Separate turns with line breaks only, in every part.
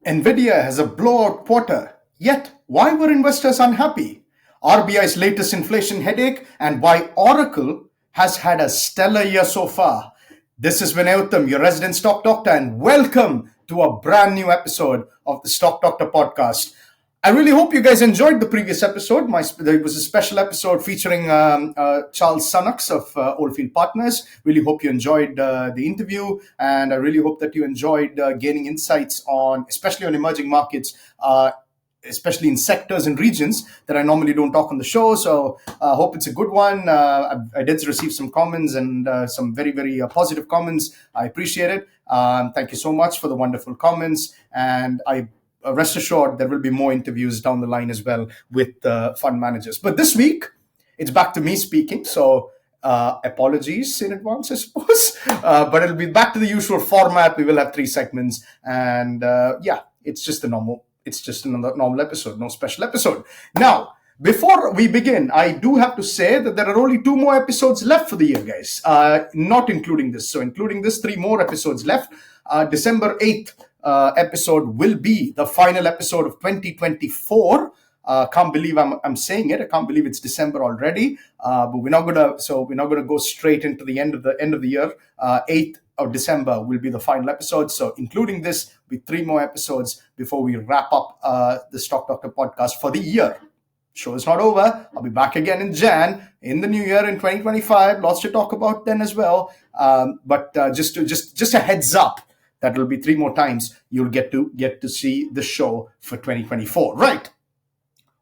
Nvidia has a blowout quarter. Yet, why were investors unhappy? RBI's latest inflation headache and why Oracle has had a stellar year so far. This is Vinay Uttam, your resident stock doctor, and welcome to a brand new episode of the Stock Doctor podcast. I really hope you guys enjoyed the previous episode. There was a special episode featuring Charles Sunnux of Oldfield Partners. Really hope you enjoyed the interview, and I really hope that you enjoyed gaining insights on, especially on emerging markets, especially in sectors and regions that I normally don't talk on the show. So I hope it's a good one. I did receive some comments and some very, very positive comments. I appreciate it. Thank you so much for the wonderful comments. And I rest assured there will be more interviews down the line as well with fund managers. But this week, it's back to me speaking. So apologies in advance, I suppose. But it'll be back to the usual format. We will have 3 segments. And it's just another normal episode, no special episode. Now, before we begin, I do have to say that there are only 2 more episodes left for the year, guys, not including this. So including this, 3 more episodes left. December 8th episode will be the final episode of 2024. Can't believe I'm saying it. I can't believe it's December already. But we're not gonna go straight into the end of the year. 8th of December will be the final episode. So including this, will be 3 more episodes before we wrap up the Stock Doctor podcast for the year. Show is not over. I'll be back again in Jan, in the new year in 2025. Lots to talk about then as well. But just a heads up, that will be 3 more times you'll get to see the show for 2024. Right.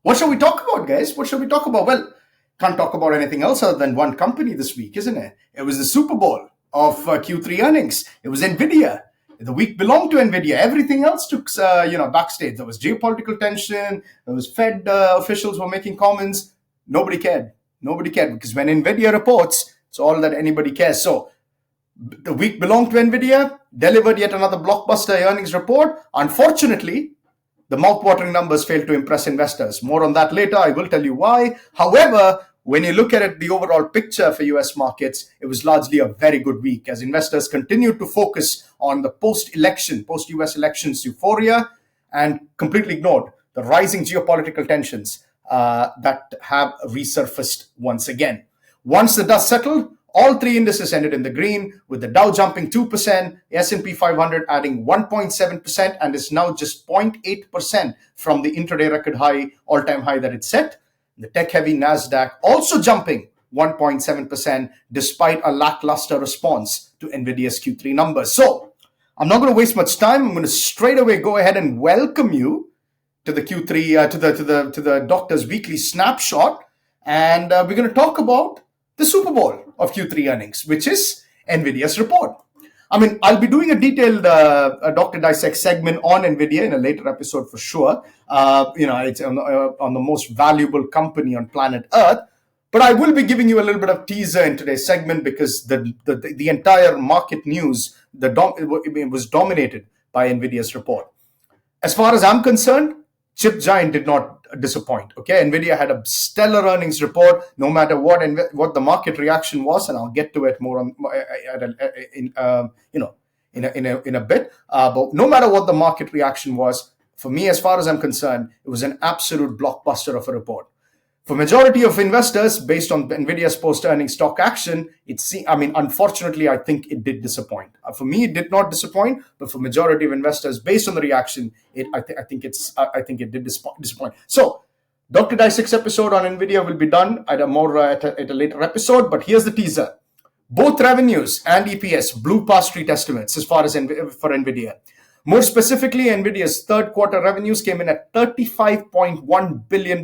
What shall we talk about, guys? What shall we talk about? Well, can't talk about anything else other than one company this week, isn't it? It was the Super Bowl of Q3 earnings. It was Nvidia. The week belonged to Nvidia. Everything else took, backstage. There was geopolitical tension. There was Fed officials were making comments. Nobody cared. Nobody cared because when Nvidia reports, it's all that anybody cares. So the week belonged to Nvidia, delivered yet another blockbuster earnings report. Unfortunately, the mouth-watering numbers failed to impress investors. More on that later. I will tell you why. However, when you look at it, the overall picture for US markets, it was largely a very good week as investors continued to focus on the post-US elections euphoria and completely ignored the rising geopolitical tensions that have resurfaced once again. Once the dust settled, all 3 indices ended in the green, with the Dow jumping 2%, S&P 500 adding 1.7%, and is now just 0.8% from the intraday record high, all-time high that it set. The tech-heavy Nasdaq also jumping 1.7% despite a lackluster response to Nvidia's Q3 numbers. So I'm not going to waste much time. I'm going to straight away go ahead and welcome you to the Q3 to the Doctor's Weekly Snapshot, and we're going to talk about the Super Bowl of Q3 earnings, which is Nvidia's report. I mean, I'll be doing a detailed Dr. Dissect segment on Nvidia in a later episode for sure. It's on the most valuable company on planet Earth. But I will be giving you a little bit of teaser in today's segment because the entire market news was dominated by Nvidia's report. As far as I'm concerned, chip giant did not disappoint. Okay, Nvidia had a stellar earnings report, no matter what the market reaction was, and I'll get to it more in a bit. But no matter what the market reaction was, for me, as far as I'm concerned, it was an absolute blockbuster of a report. For majority of investors, based on Nvidia's post-earnings stock action, unfortunately, I think it did disappoint. For me, it did not disappoint, but for majority of investors, based on the reaction, I think it did disappoint. So, Dr. Dissect's episode on Nvidia will be done at a later episode. But here's the teaser: both revenues and EPS blew past street estimates as far as for Nvidia. More specifically, Nvidia's third quarter revenues came in at $35.1 billion,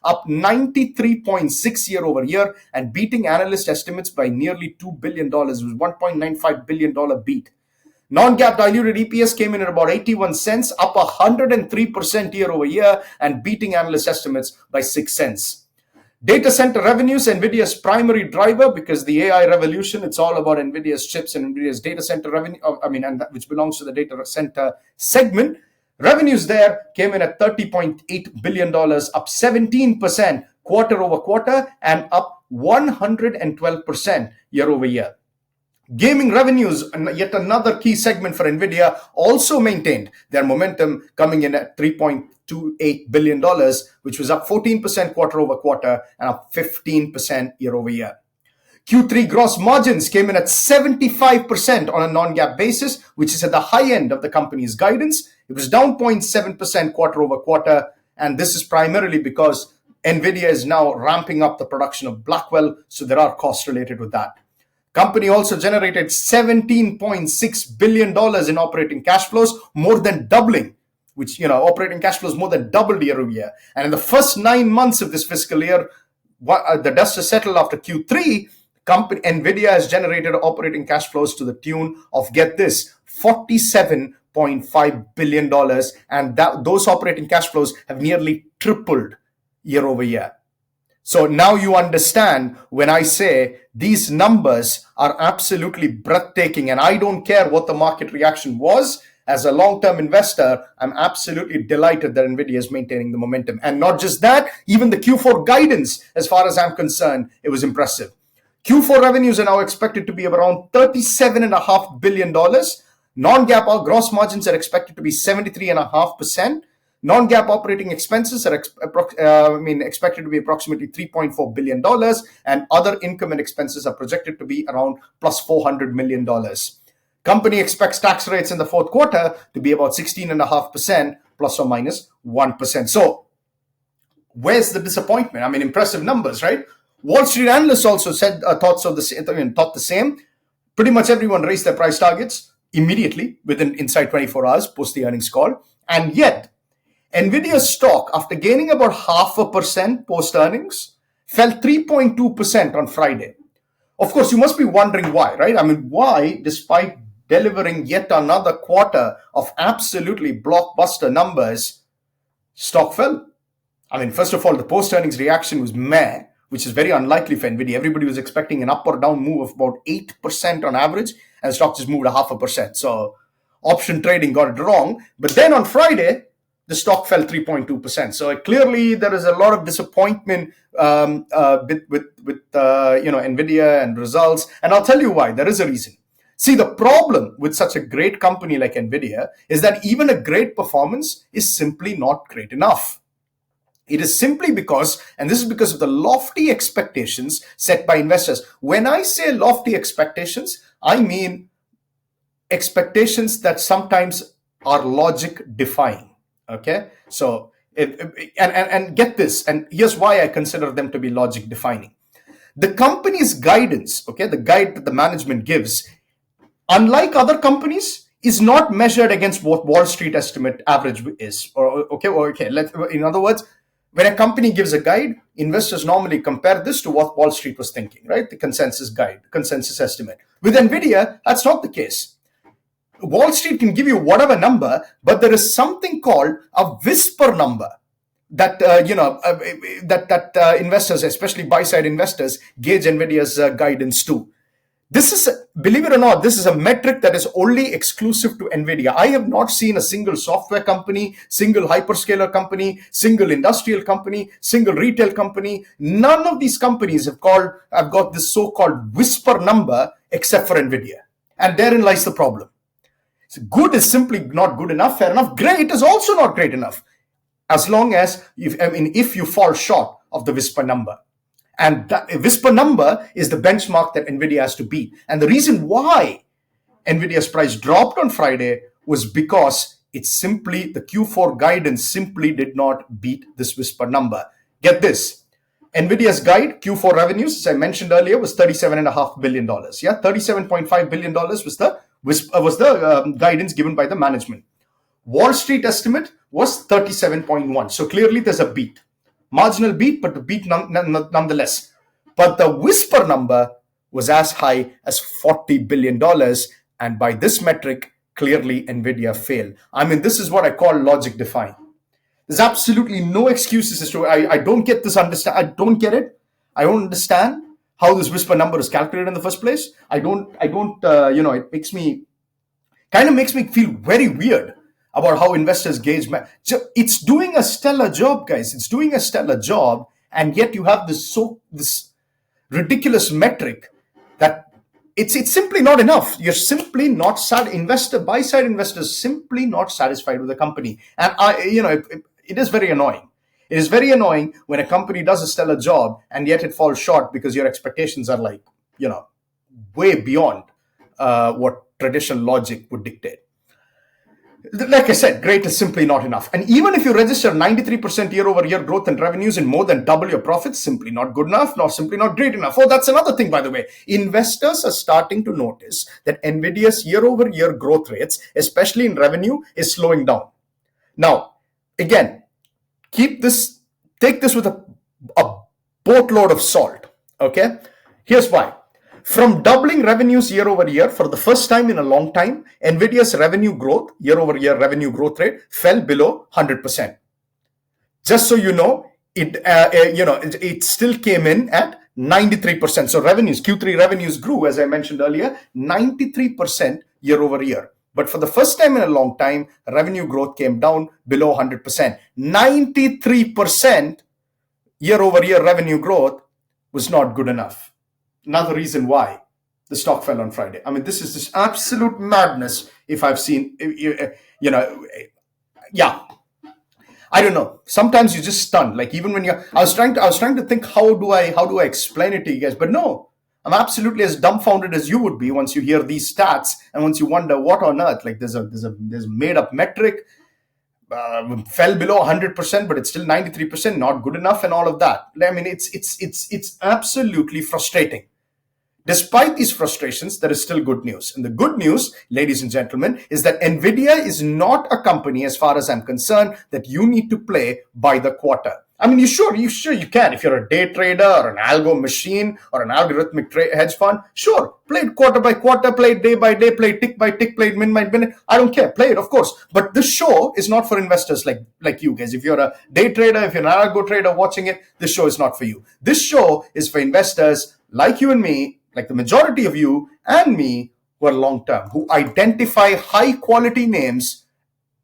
up 93.6 year over year, and beating analyst estimates by nearly $2 billion. It was $1.95 billion beat. Non-GAAP diluted EPS came in at about 81 cents, up 103% year over year, and beating analyst estimates by 6 cents. Data center revenues, Nvidia's primary driver, because the AI revolution, it's all about Nvidia's chips and Nvidia's data center revenue, which belongs to the data center segment. Revenues there came in at $30.8 billion, up 17% quarter over quarter and up 112% year over year. Gaming revenues, yet another key segment for Nvidia, also maintained their momentum, coming in at $3.28 billion, which was up 14% quarter over quarter and up 15% year over year. Q3 gross margins came in at 75% on a non-GAAP basis, which is at the high end of the company's guidance. It was down 0.7% quarter over quarter, and this is primarily because Nvidia is now ramping up the production of Blackwell, so there are costs related with that. Company also generated $17.6 billion in operating cash flows, more than doubling, which, operating cash flows more than doubled year over year. And in the first 9 months of this fiscal year, the dust has settled after Q3. Nvidia has generated operating cash flows to the tune of, get this, $47.5 billion. And those operating cash flows have nearly tripled year over year. So now you understand when I say these numbers are absolutely breathtaking, and I don't care what the market reaction was. As a long-term investor, I'm absolutely delighted that Nvidia is maintaining the momentum. And not just that, even the Q4 guidance, as far as I'm concerned, it was impressive. Q4 revenues are now expected to be around $37.5 billion. Non-GAAP gross margins are expected to be 73.5%. Non-GAAP operating expenses are expected to be approximately $3.4 billion, and other income and expenses are projected to be around plus $400 million. Company expects tax rates in the fourth quarter to be about 16.5%, plus or minus 1%. So where's the disappointment? Impressive numbers, right? Wall Street analysts also said thought the same. Pretty much everyone raised their price targets immediately inside 24 hours post the earnings call, and yet Nvidia's stock, after gaining about 0.5% post-earnings, fell 3.2% on Friday. Of course, you must be wondering why, right? Why, despite delivering yet another quarter of absolutely blockbuster numbers, stock fell? First of all, the post-earnings reaction was meh, which is very unlikely for Nvidia. Everybody was expecting an up or down move of about 8% on average, and the stock just moved 0.5%. So option trading got it wrong. But then on Friday, the stock fell 3.2%. So clearly there is a lot of disappointment with Nvidia and results. And I'll tell you why. There is a reason. See, the problem with such a great company like Nvidia is that even a great performance is simply not great enough. It is simply because, and this is because of the lofty expectations set by investors. When I say lofty expectations, I mean expectations that sometimes are logic defying. Okay, so and get this, and here's why I consider them to be logic defining. The company's guidance, okay, the guide that the management gives, unlike other companies, is not measured against what Wall Street estimate average is. In other words, when a company gives a guide, investors normally compare this to what Wall Street was thinking, right? The consensus guide, consensus estimate. With Nvidia, that's not the case. Wall Street can give you whatever number, but there is something called a whisper number that investors, especially buy-side investors, gauge Nvidia's guidance to. This is, believe it or not, this is a metric that is only exclusive to Nvidia. I have not seen a single software company, single hyperscaler company, single industrial company, single retail company. None of these companies have got this so-called whisper number except for Nvidia. And therein lies the problem. So good is simply not good enough, fair enough. Great is also not great enough, as long as if you fall short of the whisper number. And that whisper number is the benchmark that Nvidia has to beat. And the reason why Nvidia's price dropped on Friday was because the Q4 guidance simply did not beat this whisper number. Get this. Nvidia's guide, Q4 revenues, as I mentioned earlier, was $37.5 billion. Yeah, $37.5 billion was the guidance given by the management. Wall Street estimate was 37.1. So clearly there's a beat. Marginal beat, but the beat nonetheless. But the whisper number was as high as $40 billion. And by this metric, clearly Nvidia failed. This is what I call logic defying. There's absolutely no excuses as to, I don't get this, I don't get it. I don't understand how this whisper number is calculated in the first place. It makes me feel very weird about how investors gauge. It's doing a stellar job, guys. It's doing a stellar job, and yet you have this ridiculous metric that it's simply not enough. You're simply not buy side investors simply not satisfied with the company. And it is very annoying. It is very annoying when a company does a stellar job and yet it falls short because your expectations are like, way beyond what traditional logic would dictate. Like I said, great is simply not enough. And even if you register 93% year-over-year growth in revenues and more than double your profits, simply not good enough, nor simply not great enough. Oh, that's another thing, by the way. Investors are starting to notice that Nvidia's year-over-year growth rates, especially in revenue, is slowing down. Now, again, take this with a boatload of salt. Okay? Here's why. From doubling revenues year over year for the first time in a long time, Nvidia's revenue growth, year over year revenue growth rate, fell below 100%. Just so you know, it still came in at 93%. So Q3 revenues grew, as I mentioned earlier, 93% year over year. But for the first time in a long time, revenue growth came down below 100%. 93% year over year revenue growth was not good enough. Another reason why the stock fell on Friday. I mean, this is just absolute madness. If I've seen, yeah, I don't know. Sometimes you're just stunned. Like even when I was trying to think how do I explain it to you guys, but no, I'm absolutely as dumbfounded as you would be once you hear these stats and once you wonder what on earth. Like there's a made up metric. Fell below 100%, but it's still 93%, not good enough, and all of that. I mean, it's absolutely frustrating. Despite these frustrations, there is still good news. And the good news, ladies and gentlemen, is that Nvidia is not a company, as far as I'm concerned, that you need to play by the quarter. I mean, you can. If you're a day trader or an algo machine or an algorithmic hedge fund, sure, play it quarter by quarter, play it day by day, play it tick by tick, play it minute by minute. I don't care. Play it, of course. But this show is not for investors like you guys. If you're a day trader, if you're an algo trader watching it, this show is not for you. This show is for investors like you and me, like the majority of you and me, who are long-term, who identify high quality names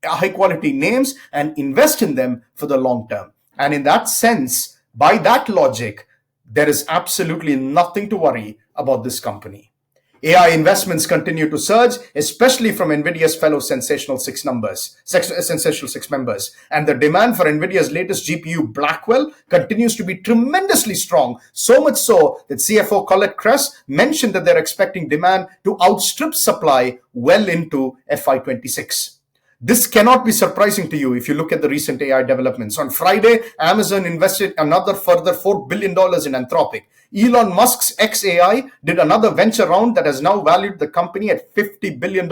and invest in them for the long term. And in that sense, by that logic, there is absolutely nothing to worry about this company. AI investments continue to surge, especially from Nvidia's fellow sensational six members. And the demand for Nvidia's latest GPU, Blackwell, continues to be tremendously strong, so much so that CFO Colette Kress mentioned that they're expecting demand to outstrip supply well into FY26. This cannot be surprising to you if you look at the recent AI developments. On Friday, Amazon invested another further $4 billion in Anthropic. Elon Musk's XAI did another venture round that has now valued the company at $50 billion.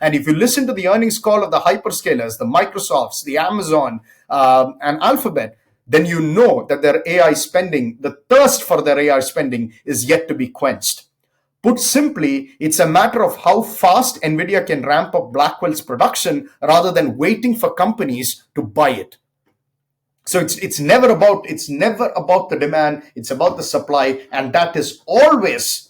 And if you listen to the earnings call of the hyperscalers, the Microsofts, the Amazon, and Alphabet, then you know that their AI spending, the thirst for their AI spending, is yet to be quenched. Put simply, it's a matter of how fast Nvidia can ramp up Blackwell's production rather than waiting for companies to buy it. So it's never about the demand, it's about the supply, and that is always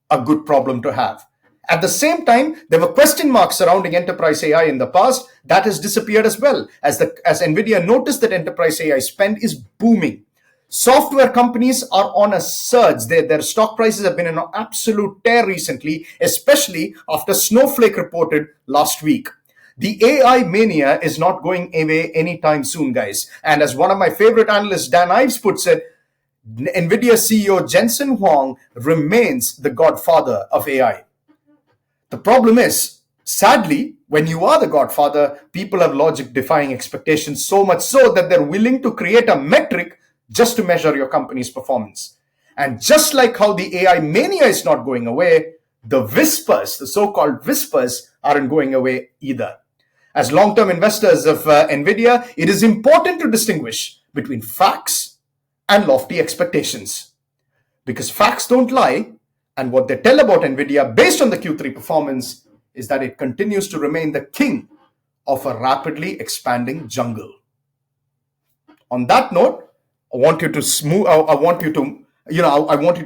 a good problem to have. At the same time, there were question marks surrounding enterprise AI in the past. That has disappeared as well, as Nvidia noticed that enterprise AI spend is booming. Software companies are on a surge. Their stock prices have been in an absolute tear recently, especially after Snowflake reported last week. The AI mania is not going away anytime soon, guys. And as one of my favorite analysts, Dan Ives, puts it, Nvidia CEO Jensen Huang remains the godfather of AI. The problem is, sadly, when you are the godfather, people have logic-defying expectations, so much so that they're willing to create a metric just to measure your company's performance. And just like how the AI mania is not going away, the whispers, the so-called whispers, aren't going away either. As long-term investors of Nvidia, it is important to distinguish between facts and lofty expectations. Because facts don't lie, and what they tell about Nvidia based on the Q3 performance is that it continues to remain the king of a rapidly expanding jungle. On that note, I want you to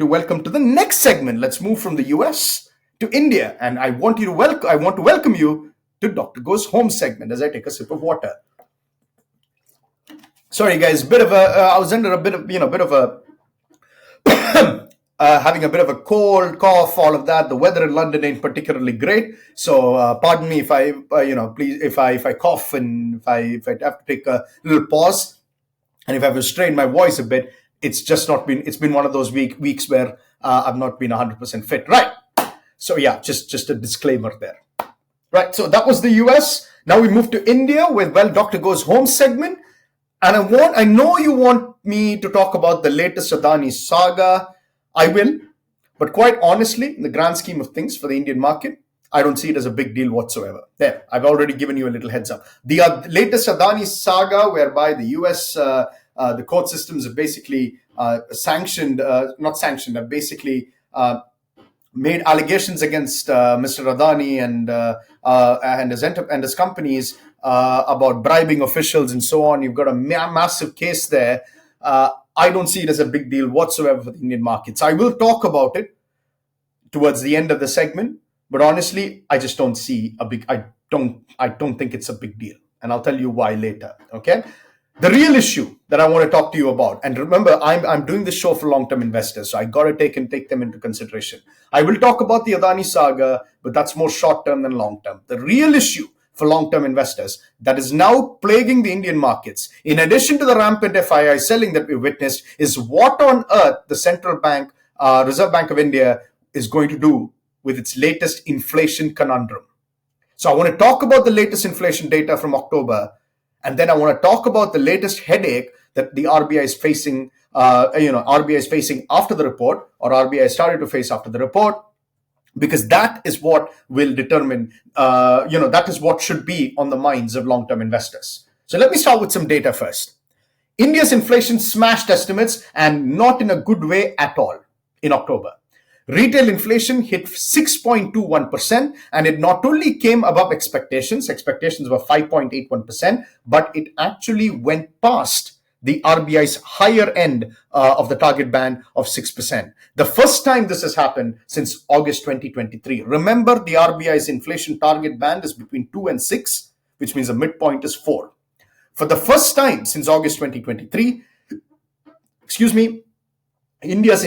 welcome to the next segment. Let's move from the US to India, and I want to welcome you to Dr. Goes Home segment as I take a sip of water. Sorry, guys, I was under a bit of a having a bit of a cold, cough, all of that. The weather in London ain't particularly great, so pardon me if I, please, if I cough and if I have to take a little pause, and if I have to strain my voice a bit. It's just not been. It's been one of those weeks where I've not been 100% fit, right? So yeah, just a disclaimer there, right? So that was the US. Now we move to India with Doctor Goes Home segment. And I know you want me to talk about the latest Adani saga. I will, but quite honestly, in the grand scheme of things for the Indian market, I don't see it as a big deal whatsoever. There, I've already given you a little heads up. The latest Adani saga, whereby the US, the court systems have basically have basically made allegations against Mr. Adani and his companies about bribing officials and so on. You've got a massive case there. I don't see it as a big deal whatsoever for the Indian markets. I will talk about it towards the end of the segment, but honestly, I just don't see a big. I don't think it's a big deal, and I'll tell you why later. Okay. The real issue that I want to talk to you about, and remember, I'm doing this show for long-term investors, so I got to take them into consideration. I will talk about the Adani saga, but that's more short-term than long-term. The real issue for long-term investors that is now plaguing the Indian markets, in addition to the rampant FII selling that we witnessed, is what on earth the central bank, Reserve Bank of India, is going to do with its latest inflation conundrum. So I want to talk about the latest inflation data from October. And then I want to talk about the latest headache that the RBI is facing, RBI is facing after the report, or RBI started to face after the report, because that is what will determine, that is what should be on the minds of long-term investors. So let me start with some data first. India's inflation smashed estimates, and not in a good way at all, in October. Retail inflation hit 6.21%, and it not only came above expectations were 5.81%, but it actually went past the RBI's higher end of the target band of 6%. The first time this has happened since August 2023. Remember, the RBI's inflation target band is between 2 and 6, which means the midpoint is 4. For the first time since August 2023, India's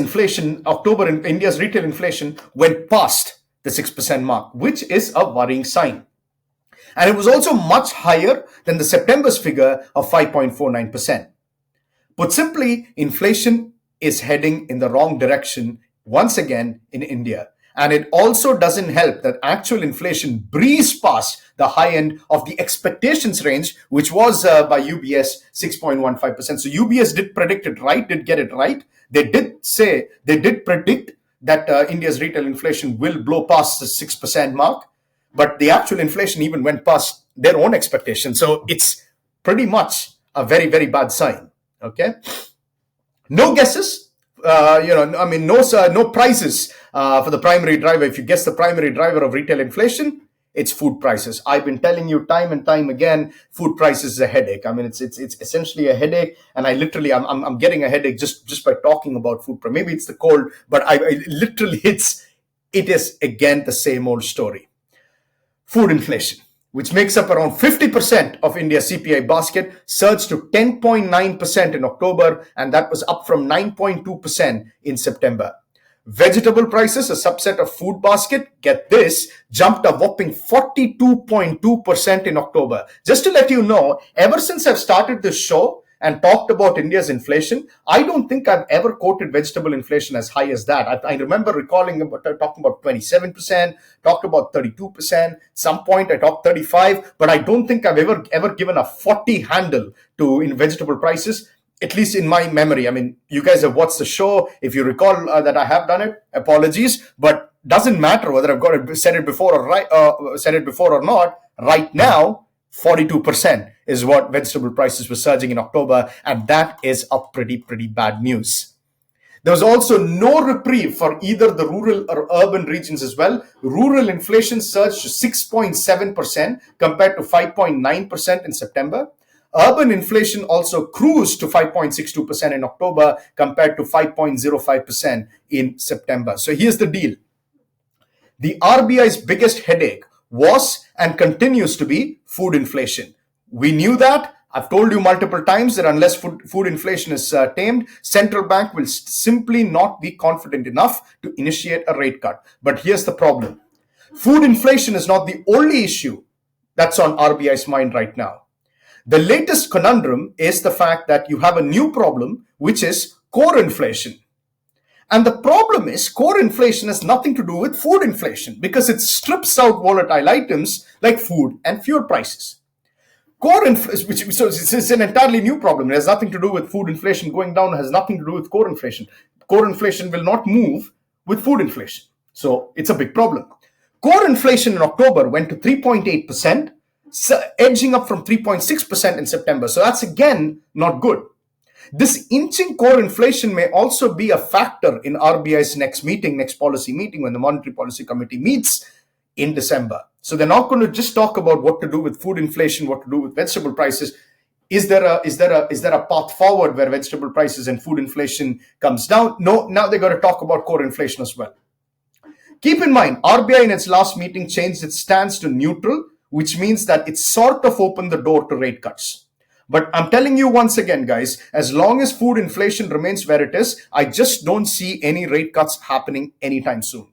retail inflation went past the 6% mark, which is a worrying sign. And it was also much higher than the September's figure of 5.49%. Put simply, inflation is heading in the wrong direction once again in India. And it also doesn't help that actual inflation breezed past the high end of the expectations range, which was by UBS 6.15%. So UBS did predict it right, did get it right. They did predict that India's retail inflation will blow past the 6% mark, but the actual inflation even went past their own expectations. So it's pretty much a very, very bad sign. Okay. No guesses. No prizes for the primary driver. If you guess the primary driver of retail inflation, it's food prices. I've been telling you time and time again, food prices is a headache. I mean, it's essentially a headache, and I'm getting a headache just by talking about food price. Maybe it's the cold, but it is again the same old story. Food inflation, which makes up around 50% of India's CPI basket, surged to 10.9% in October, and that was up from 9.2% in September. Vegetable prices, a subset of food basket, get this, jumped a whopping 42.2% in October. Just to let you know, ever since I've started this show and talked about India's inflation, I don't think I've ever quoted vegetable inflation as high as that. I remember talking about 27%, talked about 32%. Some point I talked 35, but I don't think I've ever given a 40 handle in vegetable prices. At least in my memory. I mean, you guys have watched the show. If you recall that I have done it, apologies. But doesn't matter whether I've said it before or not. Right now, 42% is what vegetable prices were surging in October, and that is a pretty bad news. There was also no reprieve for either the rural or urban regions as well. Rural inflation surged to 6.7% compared to 5.9% in September. Urban inflation also cruised to 5.62% in October compared to 5.05% in September. So here's the deal. The RBI's biggest headache was and continues to be food inflation. We knew that. I've told you multiple times that unless food inflation is tamed, central bank will simply not be confident enough to initiate a rate cut. But here's the problem. Food inflation is not the only issue that's on RBI's mind right now. The latest conundrum is the fact that you have a new problem, which is core inflation. And the problem is core inflation has nothing to do with food inflation because it strips out volatile items like food and fuel prices. Core inflation, so it's an entirely new problem. It has nothing to do with food inflation going down. It has nothing to do with core inflation. Core inflation will not move with food inflation. So it's a big problem. Core inflation in October went to 3.8%, edging up from 3.6% in September. So that's again not good. This inching core inflation may also be a factor in RBI's next policy meeting, when the Monetary Policy Committee meets in December. So they're not going to just talk about what to do with food inflation, what to do with vegetable prices. Is there a path forward where vegetable prices and food inflation comes down? No, now they're going to talk about core inflation as well. Keep in mind, RBI in its last meeting changed its stance to neutral, which means that it sort of opened the door to rate cuts. But I'm telling you once again, guys, as long as food inflation remains where it is, I just don't see any rate cuts happening anytime soon.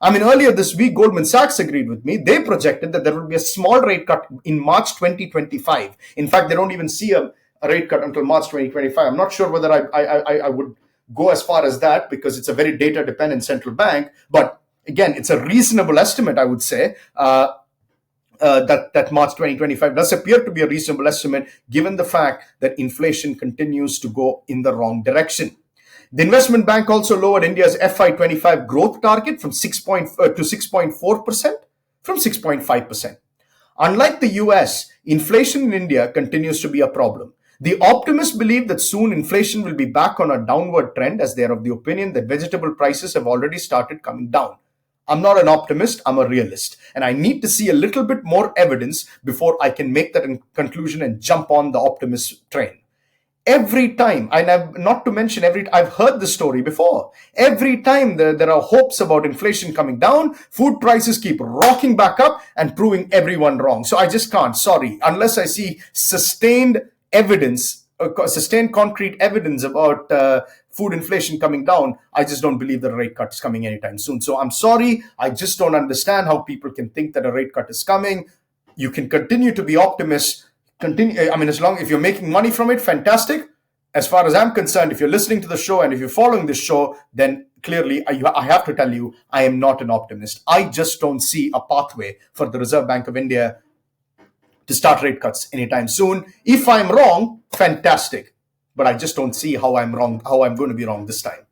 I mean, earlier this week, Goldman Sachs agreed with me. They projected that there will be a small rate cut in March 2025. In fact, they don't even see a rate cut until March 2025. I'm not sure whether I would go as far as that because it's a very data-dependent central bank. But again, it's a reasonable estimate, I would say. That March 2025 does appear to be a reasonable estimate given the fact that inflation continues to go in the wrong direction. The investment bank also lowered India's FY25 growth target from 6.4% from 6.5%. Unlike the US, inflation in India continues to be a problem. The optimists believe that soon inflation will be back on a downward trend, as they are of the opinion that vegetable prices have already started coming down. I'm not an optimist, I'm a realist. And I need to see a little bit more evidence before I can make that conclusion and jump on the optimist train. Every time, and I've heard this story before. Every time there are hopes about inflation coming down, food prices keep rocking back up and proving everyone wrong. So I just can't, sorry, unless I see sustained concrete evidence about food inflation coming down, I just don't believe that a rate cut is coming anytime soon. So I'm sorry, I just don't understand how people can think that a rate cut is coming. You can continue to be optimists. If you're making money from it, fantastic. As far as I'm concerned, if you're listening to the show and if you're following this show, then clearly I have to tell you, I am not an optimist. I just don't see a pathway for the Reserve Bank of India to start rate cuts anytime soon. If I'm wrong, fantastic. But I just don't see how I'm going to be wrong this time.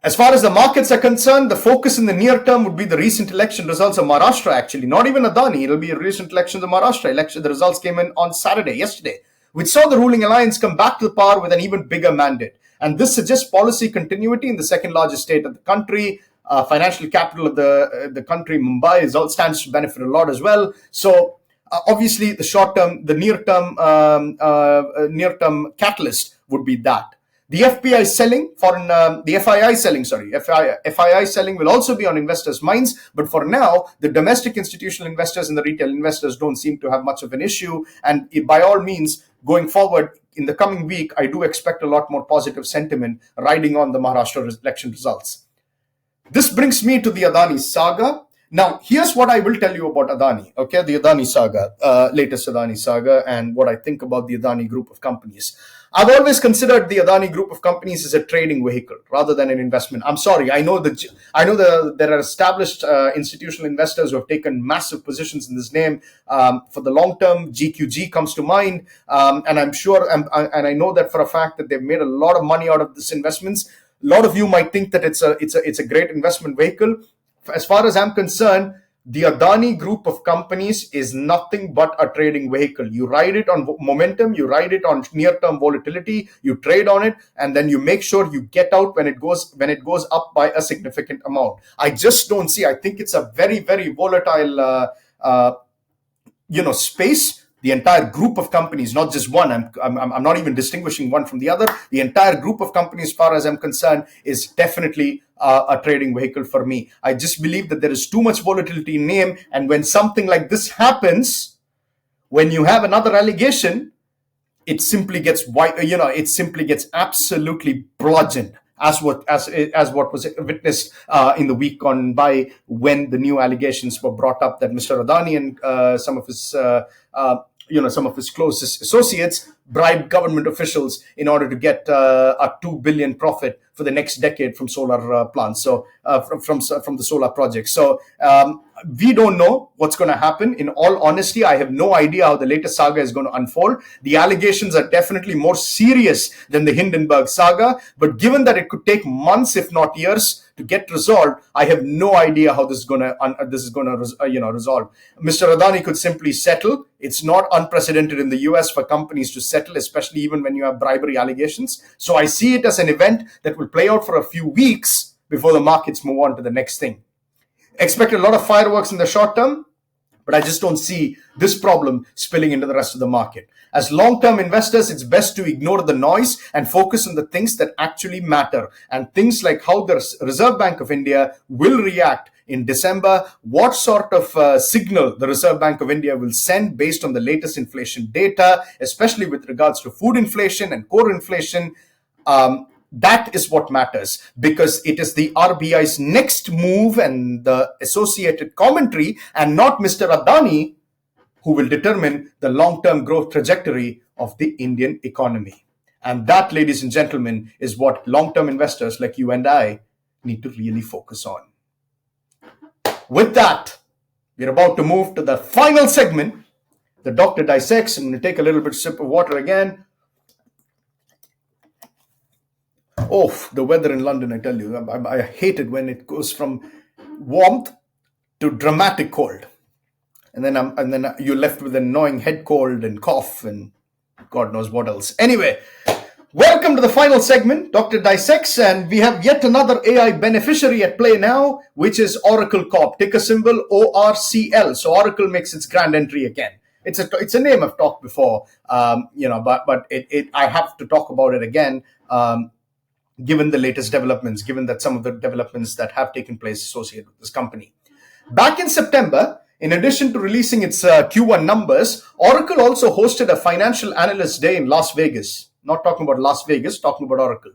As far as the markets are concerned, the focus in the near term would be the recent election results of Maharashtra, actually. Not even Adani. It'll be a recent election of Maharashtra election. The results came in on yesterday, which saw the ruling alliance come back to the power with an even bigger mandate. And this suggests policy continuity in the second largest state of the country. Financial capital of the country, Mumbai, stands to benefit a lot as well. So obviously, the near-term catalyst would be that. The FII selling will also be on investors' minds. But for now, the domestic institutional investors and the retail investors don't seem to have much of an issue. And by all means, going forward in the coming week, I do expect a lot more positive sentiment riding on the Maharashtra election results. This brings me to the Adani saga. Now, here's what I will tell you about Adani, okay? The Adani saga, latest Adani saga, and what I think about the Adani group of companies. I've always considered the Adani group of companies as a trading vehicle rather than an investment. I'm sorry, I know there are established institutional investors who have taken massive positions in this name. For the long term, GQG comes to mind, and I'm sure, and I know that for a fact that they've made a lot of money out of this investments. A lot of you might think that it's a great investment vehicle. As far as I'm concerned, the Adani group of companies is nothing but a trading vehicle. You ride it on momentum, you ride it on near-term volatility, you trade on it, and then you make sure you get out when it goes up by a significant amount. I just don't see. I think it's a very, very volatile space. The entire group of companies, not just one. I'm not even distinguishing one from the other. The entire group of companies, as far as I'm concerned, is definitely a trading vehicle for me. I just believe that there is too much volatility in name, and when something like this happens, when you have another allegation, it simply gets it simply gets absolutely bludgeoned, as what was witnessed in the week gone by, when the new allegations were brought up that Mr. Adani and some of his closest associates bribed government officials in order to get a 2 billion profit for the next decade from solar plants. So from the solar project. So we don't know what's going to happen. In all honesty, I have no idea how the latest saga is going to unfold. The allegations are definitely more serious than the Hindenburg saga, but given that it could take months, if not years, to get resolved, I have no idea how this is going to resolve. Mr. Adani could simply settle. It's not unprecedented in the US for companies to settle, especially even when you have bribery allegations. So I see it as an event that will play out for a few weeks before the markets move on to the next thing. Expect a lot of fireworks in the short term, but I just don't see this problem spilling into the rest of the market. As long-term investors, it's best to ignore the noise and focus on the things that actually matter, and things like how the Reserve Bank of India will react in December, what sort of signal the Reserve Bank of India will send based on the latest inflation data, especially with regards to food inflation and core inflation. That is what matters, because it is the RBI's next move and the associated commentary, and not Mr. Adani, who will determine the long-term growth trajectory of the Indian economy. And that, ladies and gentlemen, is what long-term investors like you and I need to really focus on. With that, we're about to move to the final segment. The doctor dissects. I'm going to take a little bit sip of water again. Oh, the weather in London, I tell you, I hate it when it goes from warmth to dramatic cold. And then you're left with an annoying head cold and cough and God knows what else. Anyway, welcome to the final segment, Dr. Dissects, and we have yet another AI beneficiary at play now, which is Oracle Corp, ticker symbol ORCL. So Oracle makes its grand entry again. It's a name I've talked before, but I have to talk about it again. Given the latest developments, given that some of the developments that have taken place associated with this company. Back in September, in addition to releasing its Q1 numbers, Oracle also hosted a financial analyst day in Las Vegas. Not talking about Las Vegas, talking about Oracle.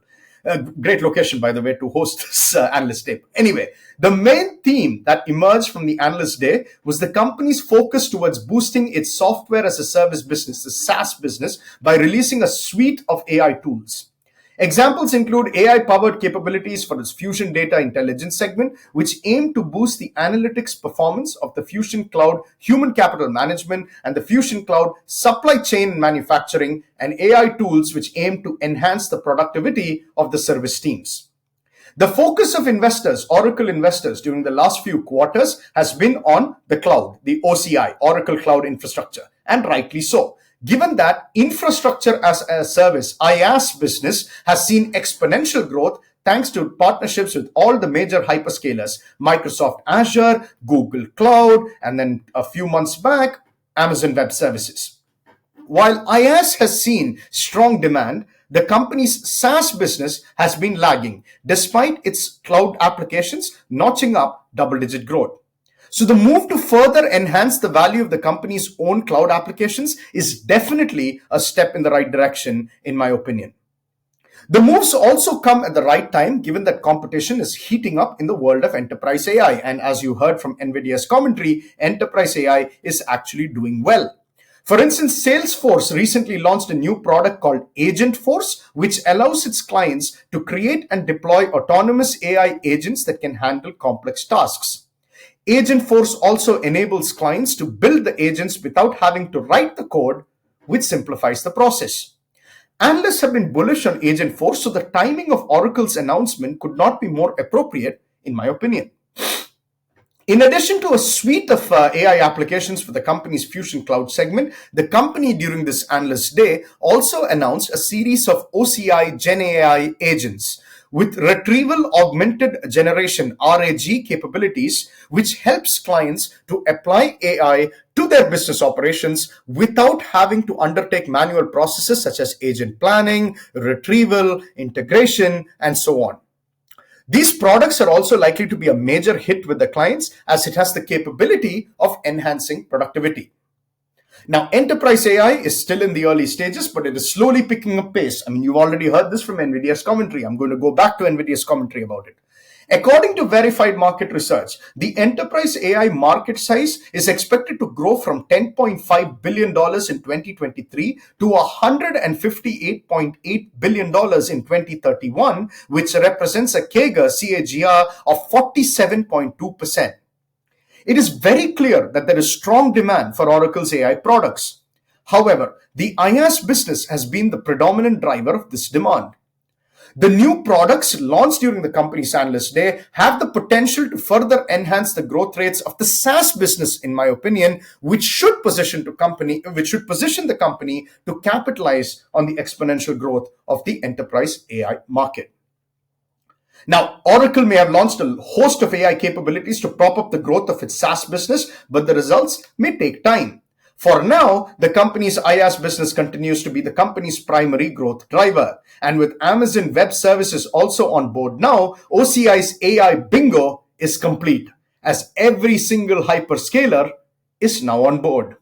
Great location, by the way, to host this analyst day. Anyway, the main theme that emerged from the analyst day was the company's focus towards boosting its software as a service business, the SaaS business, by releasing a suite of AI tools. Examples include AI-powered capabilities for its Fusion Data Intelligence segment, which aim to boost the analytics performance of the Fusion Cloud Human Capital Management and the Fusion Cloud Supply Chain Manufacturing, and AI tools which aim to enhance the productivity of the service teams. The focus of investors, Oracle investors, during the last few quarters has been on the cloud, the OCI, Oracle Cloud Infrastructure, and rightly so. Given that infrastructure as a service, IaaS business, has seen exponential growth thanks to partnerships with all the major hyperscalers, Microsoft Azure, Google Cloud, and then a few months back, Amazon Web Services. While IaaS has seen strong demand, the company's SaaS business has been lagging, despite its cloud applications notching up double-digit growth. So the move to further enhance the value of the company's own cloud applications is definitely a step in the right direction, in my opinion. The moves also come at the right time, given that competition is heating up in the world of enterprise AI. And as you heard from Nvidia's commentary, enterprise AI is actually doing well. For instance, Salesforce recently launched a new product called Agentforce, which allows its clients to create and deploy autonomous AI agents that can handle complex tasks. Agentforce also enables clients to build the agents without having to write the code, which simplifies the process. Analysts have been bullish on Agentforce, so the timing of Oracle's announcement could not be more appropriate, in my opinion. In addition to a suite of AI applications for the company's Fusion Cloud segment, the company during this analyst day also announced a series of OCI Gen AI agents with retrieval augmented generation RAG capabilities, which helps clients to apply AI to their business operations without having to undertake manual processes such as agent planning, retrieval, integration, and so on. These products are also likely to be a major hit with the clients, as it has the capability of enhancing productivity. Now, enterprise AI is still in the early stages, but it is slowly picking up pace. I mean, you've already heard this from Nvidia's commentary. I'm going to go back to Nvidia's commentary about it. According to verified market research, the enterprise AI market size is expected to grow from $10.5 billion in 2023 to $158.8 billion in 2031, which represents a CAGR of 47.2%. It is very clear that there is strong demand for Oracle's AI products. However, the IaaS business has been the predominant driver of this demand. The new products launched during the company's Analyst Day have the potential to further enhance the growth rates of the SaaS business, in my opinion, which should position the company to capitalize on the exponential growth of the enterprise AI market. Now, Oracle may have launched a host of AI capabilities to prop up the growth of its SaaS business, but the results may take time. For now, the company's IaaS business continues to be the company's primary growth driver. And with Amazon Web Services also on board now, OCI's AI bingo is complete, as every single hyperscaler is now on board.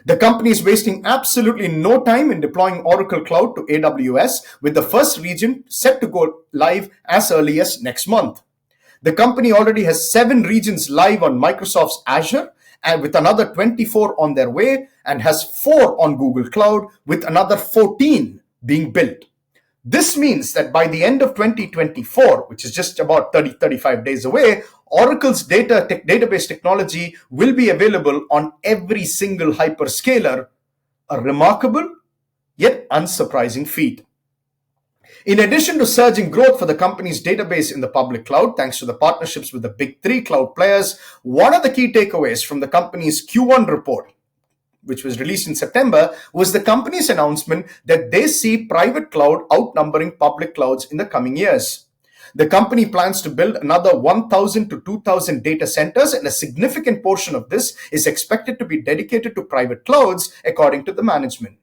The company is wasting absolutely no time in deploying Oracle Cloud to AWS, with the first region set to go live as early as next month. The company already has 7 regions live on Microsoft's Azure, and with another 24 on their way, and has 4 on Google Cloud, with another 14 being built. This means that by the end of 2024, which is just about 35 days away, Oracle's database technology will be available on every single hyperscaler, a remarkable yet unsurprising feat. In addition to surging growth for the company's database in the public cloud, thanks to the partnerships with the big 3 cloud players, one of the key takeaways from the company's Q1 report, which was released in September, was the company's announcement that they see private cloud outnumbering public clouds in the coming years. The company plans to build another 1,000 to 2,000 data centers, and a significant portion of this is expected to be dedicated to private clouds, according to the management.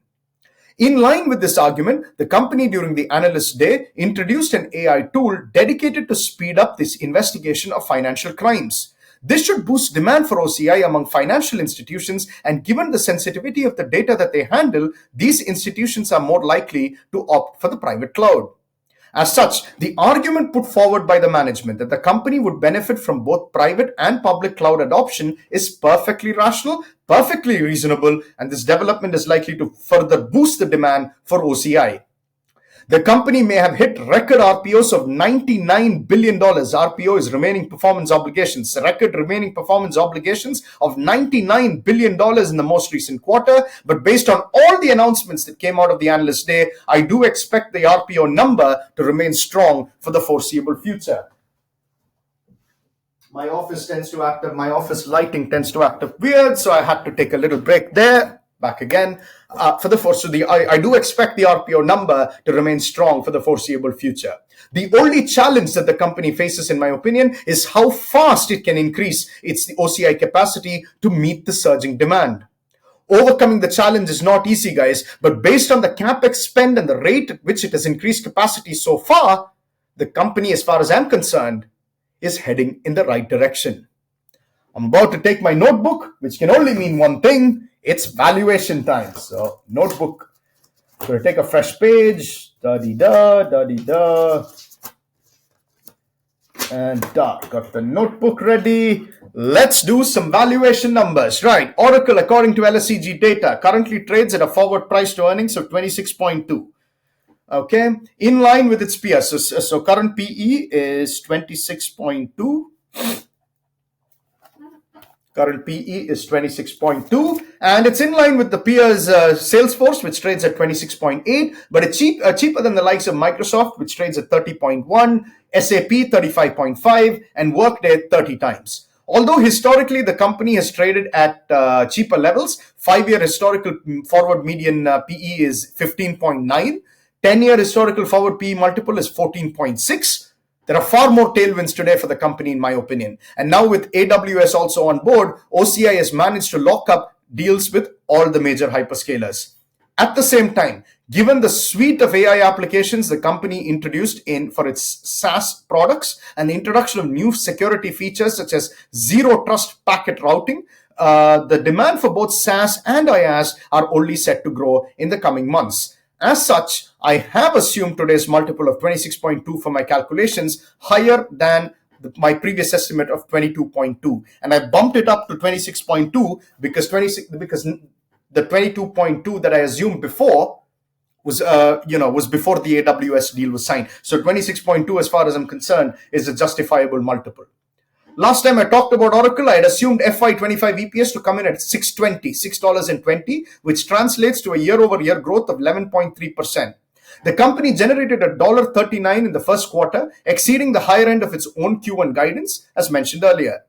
In line with this argument, the company during the Analyst Day introduced an AI tool dedicated to speed up this investigation of financial crimes. This should boost demand for OCI among financial institutions, and given the sensitivity of the data that they handle, these institutions are more likely to opt for the private cloud. As such, the argument put forward by the management that the company would benefit from both private and public cloud adoption is perfectly rational, perfectly reasonable, and this development is likely to further boost the demand for OCI. The company may have hit record RPOs of $99 billion. RPO is remaining performance obligations. Record remaining performance obligations of $99 billion in the most recent quarter. But based on all the announcements that came out of the Analyst Day, I do expect the RPO number to remain strong for the foreseeable future. My office lighting tends to act up weird, so I had to take a little break there. Back again. I do expect the RPO number to remain strong for the foreseeable future. The only challenge that the company faces, in my opinion, is how fast it can increase its OCI capacity to meet the surging demand. Overcoming the challenge is not easy, guys, but based on the capex spend and the rate at which it has increased capacity so far, the company, as far as I'm concerned, is heading in the right direction. I'm about to take my notebook, which can only mean one thing. It's valuation time. So, notebook. So, take a fresh page. Da-dee-da. And got the notebook ready. Let's do some valuation numbers. Right. Oracle, according to LSEG data, currently trades at a forward price to earnings of 26.2. Okay. In line with its peers. So current PE is 26.2. Current PE is 26.2, and it's in line with the peers Salesforce, which trades at 26.8, but it's cheaper than the likes of Microsoft, which trades at 30.1, SAP 35.5, and Workday 30 times. Although historically the company has traded at cheaper levels, 5-year historical forward median PE is 15.9, 10-year historical forward PE multiple is 14.6. There are far more tailwinds today for the company, in my opinion. And now with AWS also on board, OCI has managed to lock up deals with all the major hyperscalers. At the same time, given the suite of AI applications the company introduced for its SaaS products and the introduction of new security features such as zero trust packet routing, the demand for both SaaS and IaaS are only set to grow in the coming months. As such, I have assumed today's multiple of 26.2 for my calculations, higher than my previous estimate of 22.2, and I bumped it up to 26.2 because the 22.2 that I assumed before was before the AWS deal was signed. So 26.2, as far as I'm concerned, is a justifiable multiple. Last time I talked about Oracle, I had assumed FY25 EPS to come in at $6.20, which translates to a year-over-year growth of 11.3%. The company generated $1.39 in the first quarter, exceeding the higher end of its own Q1 guidance, as mentioned earlier.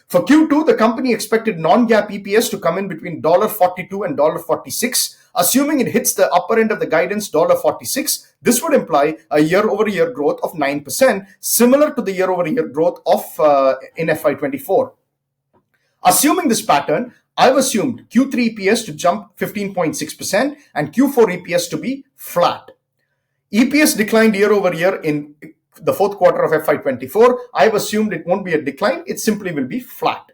For Q2, the company expected non-GAAP EPS to come in between $42 and $46. Assuming it hits the upper end of the guidance, $46, this would imply a year-over-year growth of 9%, similar to the year-over-year growth of in FY24. Assuming this pattern, I've assumed Q3 EPS to jump 15.6% and Q4 EPS to be flat. EPS declined year-over-year in the fourth quarter of FY24. I've assumed it won't be a decline, it simply will be flat.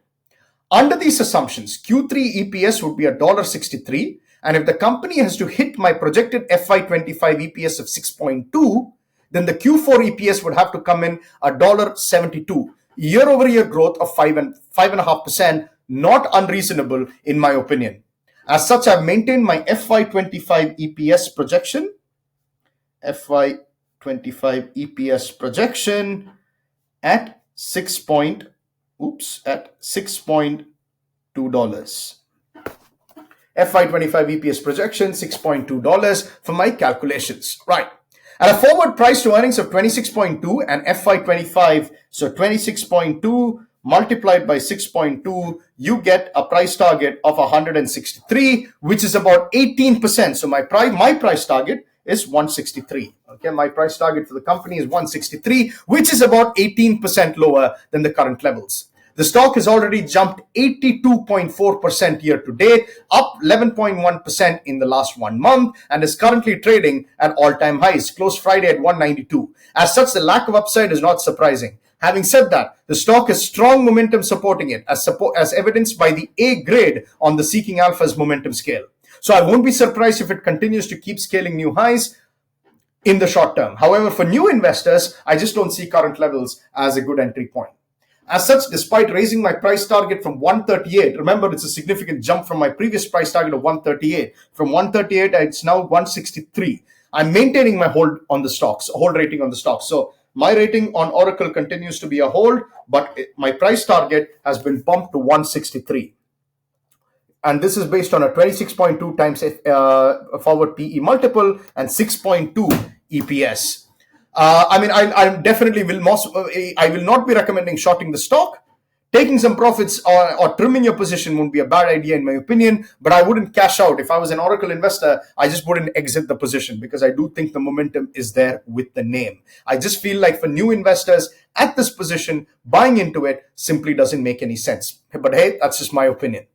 Under these assumptions, Q3 EPS would be $1.63, and if the company has to hit my projected FY25 EPS of 6.2, then the Q4 EPS would have to come in $1.72, year-over-year growth of 5.5%, not unreasonable in my opinion. As such, I've maintained my FY25 EPS projection, FY25 EPS projection at $6.2. FY25 EPS projection, $6.2 for my calculations. Right. At a forward price to earnings of 26.2 and FY25, so 26.2 multiplied by 6.2, you get a price target of 163, which is about 18%. So my price target is 163. Okay, my price target for the company is 163, which is about 18% lower than the current levels. The stock has already jumped 82.4% year to date, up 11.1% in the last 1 month, and is currently trading at all-time highs, closed Friday at 192. As such, the lack of upside is not surprising. Having said that, the stock has strong momentum supporting it, as evidenced by the A grade on the Seeking Alpha's momentum scale. So I won't be surprised if it continues to keep scaling new highs in the short term. However, for new investors, I just don't see current levels as a good entry point. As such, despite raising my price target from 138, remember it's a significant jump from my previous price target of 138. From 138, it's now 163. I'm maintaining my hold rating on the stocks. So my rating on Oracle continues to be a hold, but my price target has been bumped to 163. And this is based on a 26.2 times forward PE multiple and 6.2 EPS. I definitely I will not be recommending shorting the stock. Taking some profits or trimming your position won't be a bad idea in my opinion, but I wouldn't cash out. If I was an Oracle investor, I just wouldn't exit the position because I do think the momentum is there with the name. I just feel like for new investors at this position, buying into it simply doesn't make any sense. But hey, that's just my opinion.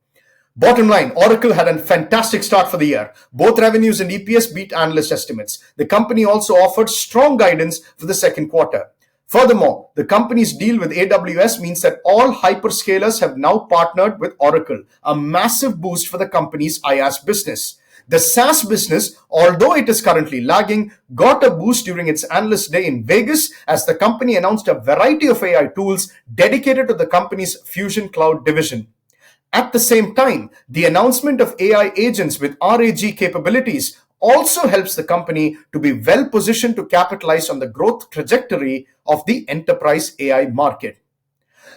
Bottom line, Oracle had a fantastic start for the year. Both revenues and EPS beat analyst estimates. The company also offered strong guidance for the second quarter. Furthermore, the company's deal with AWS means that all hyperscalers have now partnered with Oracle, a massive boost for the company's IaaS business. The SaaS business, although it is currently lagging, got a boost during its analyst day in Vegas as the company announced a variety of AI tools dedicated to the company's Fusion Cloud division. At the same time, the announcement of AI agents with RAG capabilities also helps the company to be well positioned to capitalize on the growth trajectory of the enterprise AI market.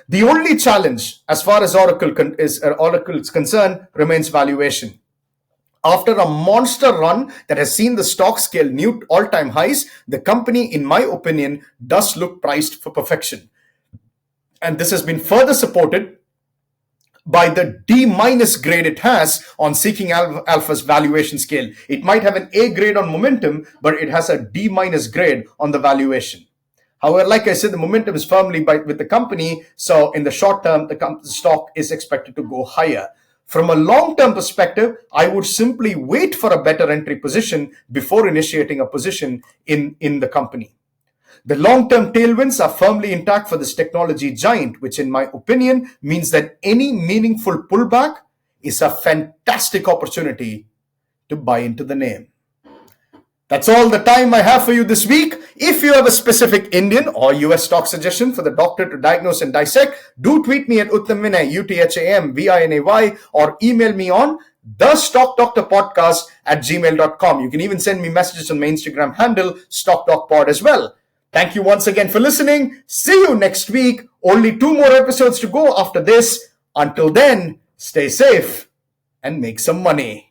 The only challenge, as far as Oracle is concerned, remains valuation. After a monster run that has seen the stock scale new all-time highs, the company, in my opinion, does look priced for perfection. And this has been further supported by the D- grade it has on Seeking Alpha's valuation scale. It might have an A grade on momentum, but it has a D- grade on the valuation. However, like I said, the momentum is firmly with the company, so in the short term, the stock is expected to go higher. From a long-term perspective, I would simply wait for a better entry position before initiating a position in the company. The long-term tailwinds are firmly intact for this technology giant, which in my opinion means that any meaningful pullback is a fantastic opportunity to buy into the name. That's all the time I have for you this week. If you have a specific Indian or US stock suggestion for the doctor to diagnose and dissect, do tweet me at Uttam Vinay, UTHAMVINAY, or email me on the Stock Doctor Podcast at gmail.com. You can even send me messages on my Instagram handle, StockDocPod, as well. Thank you once again for listening. See you next week. Only 2 more episodes to go after this. Until then, stay safe and make some money.